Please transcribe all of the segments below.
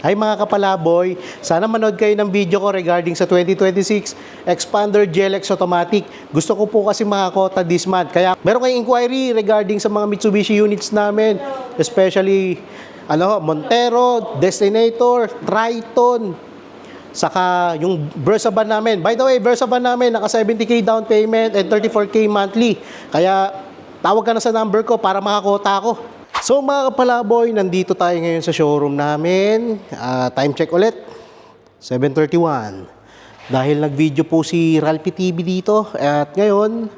Hi mga kapalaboy, sana manood kayo ng video ko regarding sa 2026 Expander GLX Automatic. Gusto ko po kasi makakota this month. Kaya meron kayong inquiry regarding sa mga Mitsubishi units namin, especially Montero, Destinator, Triton, saka yung Versa van namin. By the way, Versa van namin naka 70k down payment and 34k monthly. Kaya tawag ka na sa number ko para makakota ako. So mga kapalaboy, nandito tayo ngayon sa showroom namin. Time check ulit, 7:31. Dahil nag-video po si Ralphie TV dito. At ngayon,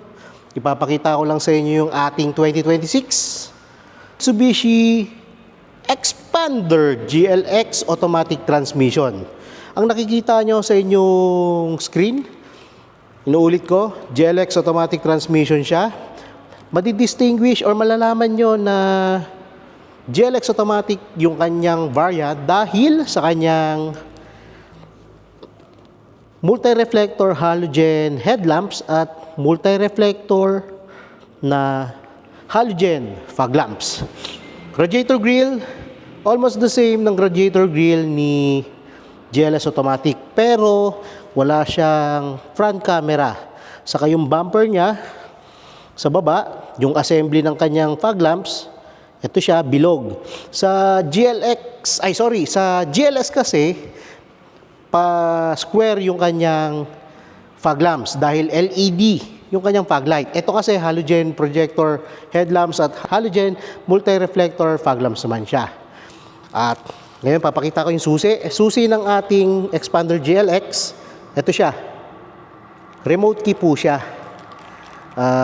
ipapakita ko lang sa inyo yung ating 2026 Mitsubishi Expander GLX Automatic Transmission. Ang nakikita nyo sa inyong screen, inuulit ko, GLX Automatic Transmission siya. Madidistinguish or malalaman nyo na GLX Automatic yung kanyang variant dahil sa kanyang multi-reflector halogen headlamps at multi-reflector na halogen fog lamps. Radiator grille, almost the same ng radiator grille ni GLS Automatic, pero wala siyang front camera. Saka yung bumper niya sa baba, yung assembly ng kanyang fog lamps, ito siya, bilog. Sa GLS kasi, pa-square yung kanyang fog lamps dahil LED yung kanyang fog light. Ito kasi halogen projector headlamps at halogen multi-reflector fog lamps naman siya. At ngayon papakita ko yung susi. Susi ng ating Expander GLX, ito siya. Remote key po siya.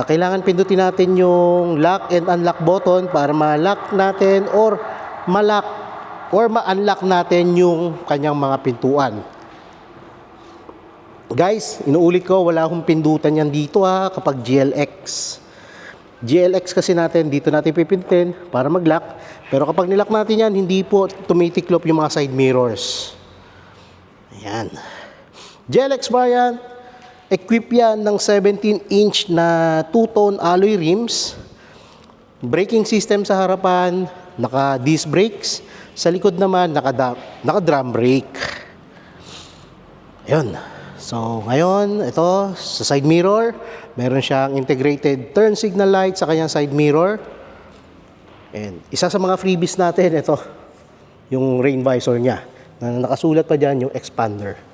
Kailangan pindutin natin yung lock and unlock button para ma-lock natin or ma-lock or ma-unlock natin yung kanyang mga pintuan. Guys, inuulit ko, wala akong pindutan yan dito kapag GLX. GLX kasi natin, dito natin pipindutin para mag-lock. Pero kapag nilock natin yan, hindi po tumitiklop yung mga side mirrors. Ayan. GLX variant, equip yan ng 17-inch na two-tone alloy rims. Braking system sa harapan, naka-disc brakes. Sa likod naman, naka-drum brake. Ayun. So, ngayon, ito, sa side mirror, meron siyang integrated turn signal light sa kanyang side mirror. And isa sa mga freebies natin, ito, yung rain visor niya. Na nakasulat pa dyan yung Expander.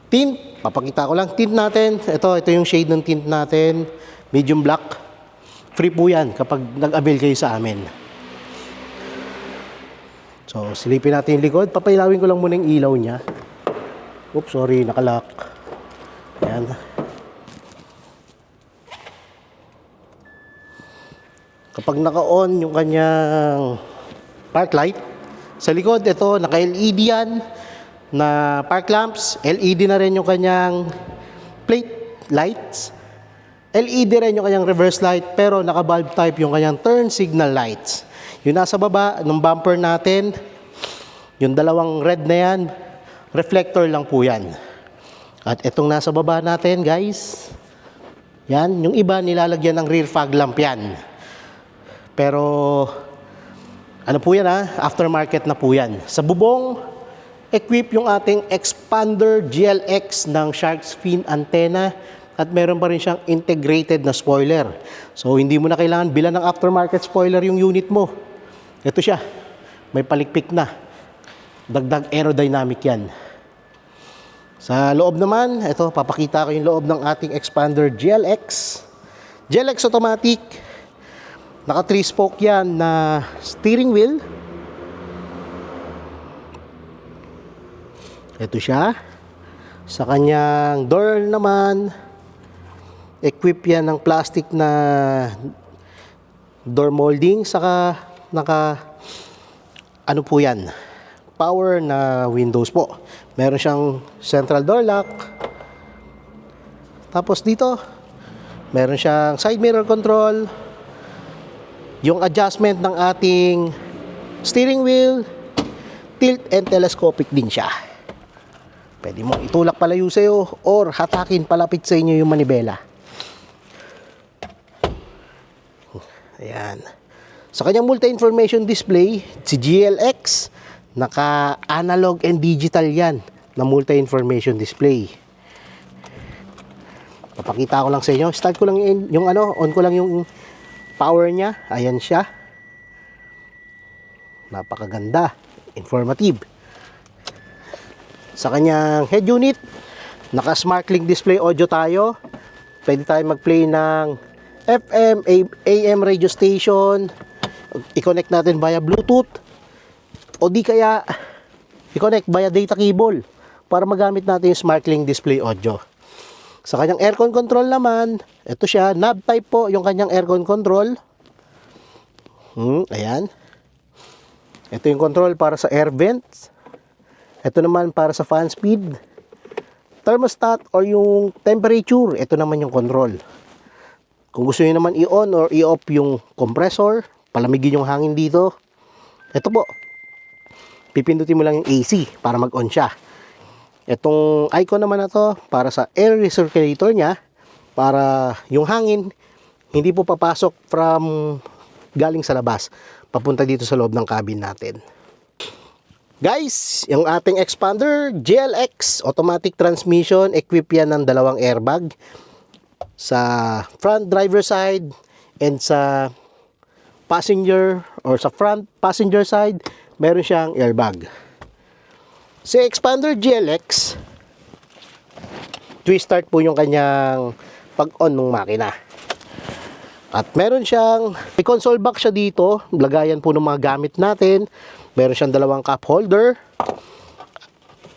Tint, papakita ko lang tint natin. Ito yung shade ng tint natin. Medium black. Free po yan kapag nag-avail kayo sa amin. So, silipin natin yung likod. Papailawin ko lang muna yung ilaw niya. Oops, sorry, nakalock. Ayan. Kapag naka-on yung kanyang park light, sa likod, ito, naka-LED yan na park lamps. LED na rin yung kanyang plate lights. LED rin yung kanyang reverse light, pero naka-bulb type yung kanyang turn signal lights. Yung nasa baba ng bumper natin, yung dalawang red na yan, reflector lang po yan. At itong nasa baba natin, guys, yan, yung iba nilalagyan ng rear fog lamp yan. Pero, ano po yan aftermarket na po yan. Sa bubong, equip yung ating Expander GLX ng shark's fin antenna at meron pa rin siyang integrated na spoiler. So, hindi mo na kailangan bilan ng aftermarket spoiler yung unit mo. Ito siya, may palikpik na. Dagdag aerodynamic yan. Sa loob naman, ito, papakita ko yung loob ng ating Expander GLX. GLX Automatic. Naka 3-spoke yan na steering wheel. Ito siya. Sa kanyang door naman, equip yan ng plastic na door molding. Saka ano po yan? Power na windows po. Meron siyang central door lock. Tapos dito, meron siyang side mirror control. Yung adjustment ng ating steering wheel, tilt and telescopic din siya. Pwede mo itulak palayo sa'yo or hatakin palapit sa inyo yung manibela. Ayan. Sa kanyang multi-information display, si GLX, Naka-analog and digital yan na multi-information display. Papakita ko lang sa inyo. Start ko lang yung ano, on ko lang yung power niya. Ayan siya. Napakaganda. Informative. Sa kanyang head unit, naka-SmartLink display audio tayo. Pwede tayo mag-play ng FM, AM radio station. I-connect natin via Bluetooth. O di kaya, i-connect via data cable para magamit natin yung SmartLink display audio. Sa kanyang aircon control naman, ito siya, knob type po yung kanyang aircon control. Ayan. Ito yung control para sa air vents. Ito naman para sa fan speed. Thermostat or yung temperature, ito naman yung control. Kung gusto niyo naman i-on or i-off yung compressor, palamigin yung hangin dito, ito po. Pipindutin mo lang yung AC para mag-on siya. Itong icon naman na to para sa air recirculator niya, para yung hangin hindi po papasok from galing sa labas papunta dito sa loob ng cabin natin. Guys, yung ating expander GLX automatic transmission, equipped yan ng dalawang airbag sa front driver side and sa passenger or sa front passenger side, meron siyang airbag. Si expander GLX, twist start po yung kanyang pag-on ng makina. At meron siyang, may console box siya dito, lagayan po ng mga gamit natin. Meron siyang dalawang cup holder.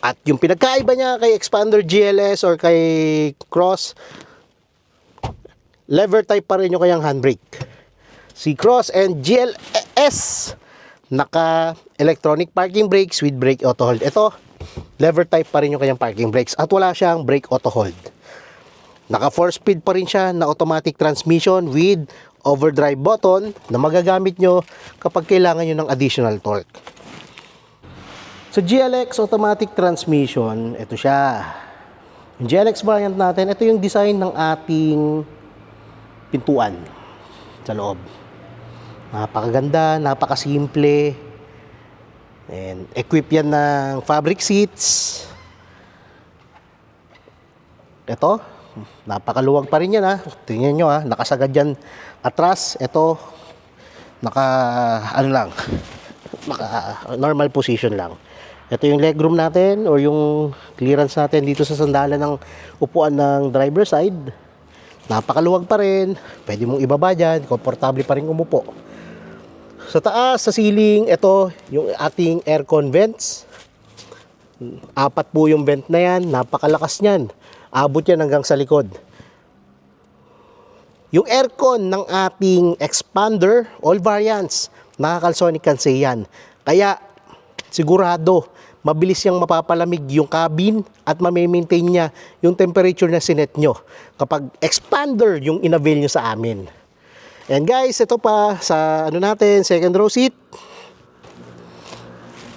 At yung pinagkaiba niya kay expander GLS or kay Cross, lever type pa rin yung kanyang handbrake. Si Cross and GLS, naka electronic parking brakes with brake auto hold. Ito, lever type pa rin yung kanyang parking brakes at wala siyang brake auto hold. Naka 4-speed pa rin siya na automatic transmission with overdrive button na magagamit nyo kapag kailangan nyo ng additional torque. Sa GLX automatic transmission, ito siya. Yung GLX variant natin, ito yung design ng ating pintuan sa loob. Napakaganda, napakasimple. And equip yan ng fabric seats. Ito, napakaluwag pa rin yan ha. Tingnan nyo ha, nakasagad yan atras. Ito, naka normal position lang. Ito yung legroom natin or yung clearance natin dito sa sandalan ng upuan ng driver side. Napakaluwag pa rin. Pwede mong ibaba dyan, komportable pa rin umupo. Sa taas, sa ceiling, ito yung ating aircon vents. 4 po yung vent na yan, napakalakas niyan. Abot yan hanggang sa likod. Yung aircon ng ating expander, all variants, nakakalsonic Kansei yan. Kaya sigurado, mabilis yang mapapalamig yung cabin at mamaintain niya yung temperature na sinet nyo kapag expander yung inavail nyo sa amin. And guys, ito pa sa natin, second row seat.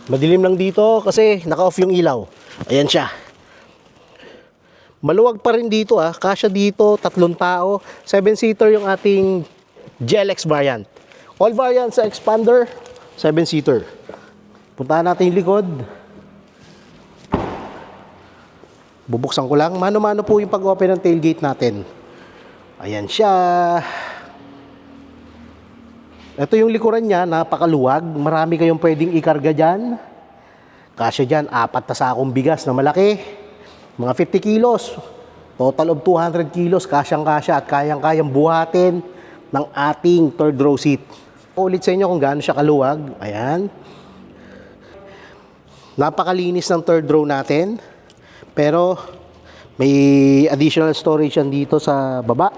Madilim lang dito kasi naka-off yung ilaw. Ayan siya. Maluwag pa rin dito kasya dito, 3 tao. 7-seater yung ating GLX variant. All variants sa expander, 7-seater. Puntahan natin yung likod. Bubuksan ko lang. Mano-mano po yung pag-open ng tailgate natin. Ayan siya. Ito yung likuran niya, napakaluwag. Marami kayong pwedeng ikarga dyan. Kasya dyan, 4 na sakong bigas na malaki. Mga 50 kilos. Total of 200 kilos, kasyang-kasya at kayang-kayang buhatin ng ating third row seat. Ulit sa inyo kung gaano siya kaluwag. Ayan. Napakalinis ng third row natin. Pero may additional storage yan dito sa baba.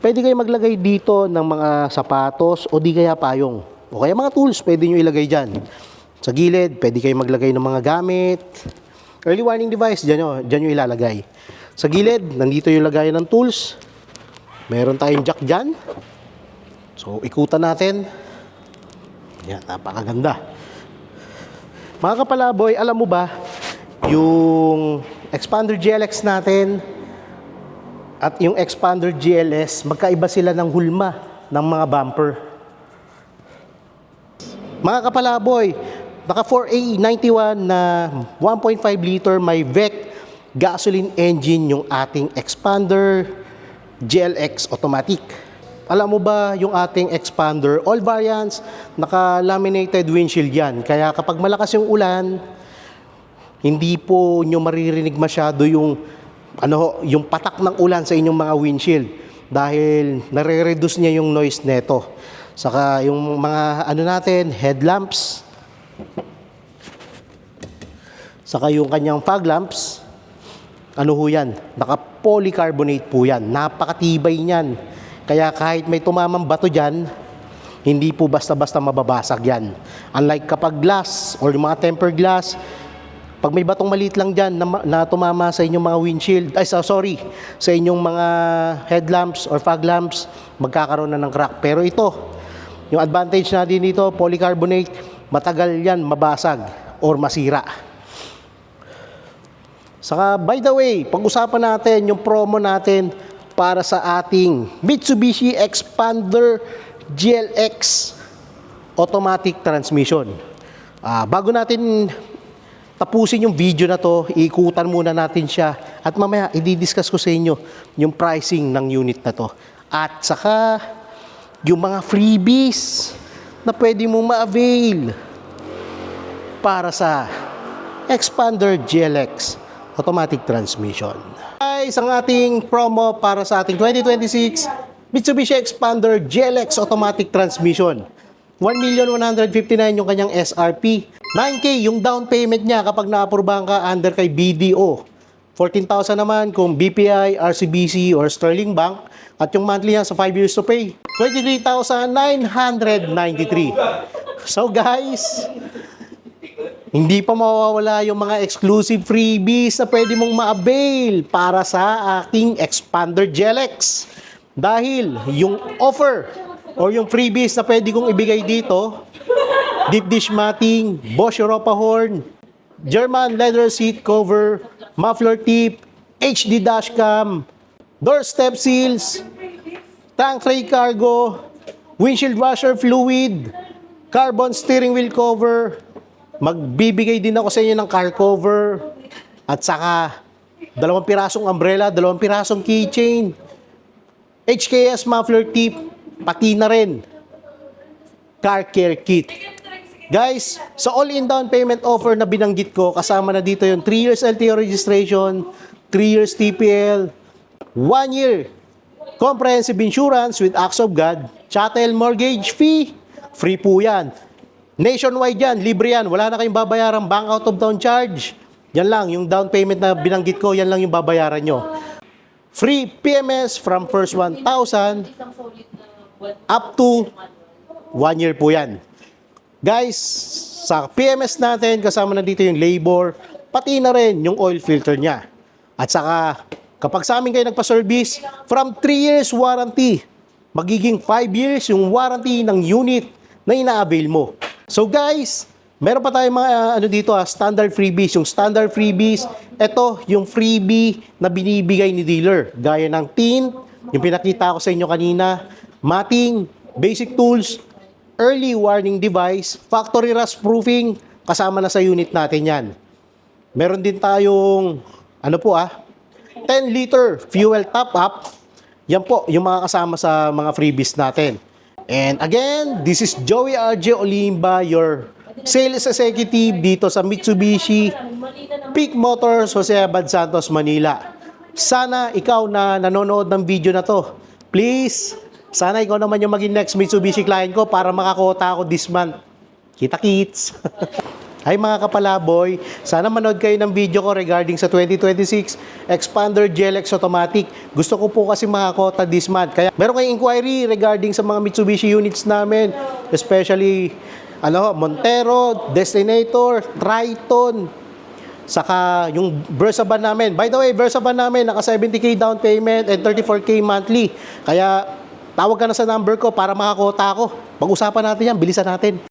Pwede kayo maglagay dito ng mga sapatos o di kaya payong. O kaya mga tools, pwede nyo ilagay dyan. Sa gilid, pwede kayo maglagay ng mga gamit. Early warning device, dyan nyo ilalagay. Sa gilid, nandito yung lagayan ng tools. Meron tayong jack dyan. So, ikutan natin. Yan, napakaganda. Mga kapalaboy, alam mo ba, yung expander GLX natin at yung expander GLS, magkaiba sila ng hulma ng mga bumper. Mga kapalaboy, Naka 4A91 na 1.5 liter may VEC gasoline engine yung ating Expander GLX automatic. Alam mo ba yung ating Expander, all variants, naka-laminated windshield yan. Kaya kapag malakas yung ulan, hindi po nyo maririnig masyado yung, yung patak ng ulan sa inyong mga windshield. Dahil nare-reduce niya yung noise neto. Saka yung mga natin, headlamps, saka yung kanyang fog lamps, ho yan, naka-polycarbonate po yan. Napakatibay niyan. Kaya kahit may tumamang bato dyan, hindi po basta-basta mababasag yan. Unlike kapag glass or yung mga tempered glass, pag may batong maliit lang dyan na tumama sa inyong mga windshield, sa inyong mga headlamps or fog lamps, magkakaroon na ng crack. Pero ito, yung advantage natin dito, polycarbonate, matagal yan mabasag or masira. Saka, by the way, pag-usapan natin yung promo natin para sa ating Mitsubishi Expander GLX automatic transmission. Bago natin tapusin yung video na to, iikutan muna natin siya at mamaya i-discuss ko sa inyo yung pricing ng unit na to. At saka yung mga freebies na pwede mo ma-avail para sa Expander GLX automatic transmission. Guys, ang ating promo para sa ating 2026 Mitsubishi Expander GLX automatic transmission. 1,159,000 yung kanyang SRP. 9K yung down payment niya kapag na-approbahan ka under kay BDO. 14,000 naman kung BPI, RCBC, or Sterling Bank. At yung monthly niya sa 5 years to pay, 23,993. So guys, hindi pa mawawala yung mga exclusive freebies na pwede mong ma-avail para sa aking Expander GLX. Dahil yung offer or yung freebies na pwede kong ibigay dito, deep dish matting, Bosch Europa horn, German leather seat cover, muffler tip, HD dashcam, door step seals, tank tray cargo, windshield washer fluid, carbon steering wheel cover, magbibigay din ako sa inyo ng car cover, at saka 2 pirasong umbrella, 2 pirasong keychain, HKS muffler tip, pati na rin car care kit. Guys, sa all-in down payment offer na binanggit ko, kasama na dito yung 3 years LTO registration, 3 years TPL, 1 year comprehensive insurance with acts of God, chattel mortgage fee, free po yan. Nationwide yan, libre yan, wala na kayong babayarang bank out of town charge. Yan lang, yung down payment na binanggit ko, yan lang yung babayaran nyo. Free PMS from first 1,000 up to 1 year po yan. Guys, sa PMS natin, kasama na dito yung labor, pati na rin yung oil filter niya. At saka, kapag sa amin kayo nagpa-service, from 3 years warranty, magiging 5 years yung warranty ng unit na ina-avail mo. So guys, meron pa tayong mga dito standard freebies. Yung standard freebies, ito yung freebie na binibigay ni dealer. Gaya ng tint, yung pinakita ko sa inyo kanina, matting, basic tools, early warning device, factory rust proofing, kasama na sa unit natin yan. Meron din tayong, 10-liter fuel top-up. Yan po, yung mga kasama sa mga freebies natin. And again, this is Joey RJ Olimba, your sales executive dito sa Mitsubishi Peak Motors, Jose Abad Santos, Manila. Sana ikaw na nanonood ng video na to, please, sana ikaw naman yung maging next Mitsubishi client ko para makakota ako this month. Kita-kits! Hi mga kapalaboy, sana manood kayo ng video ko regarding sa 2026 Expander GLX Automatic. Gusto ko po kasi makakota this month. Kaya meron kayong inquiry regarding sa mga Mitsubishi units namin, especially Montero, Destinator, Triton, saka yung Versa van namin. By the way, Versa van namin naka 70k down payment and 34k monthly. Kaya tawag ka na sa number ko para makakota ako. Pag-usapan natin yan, bilisan natin.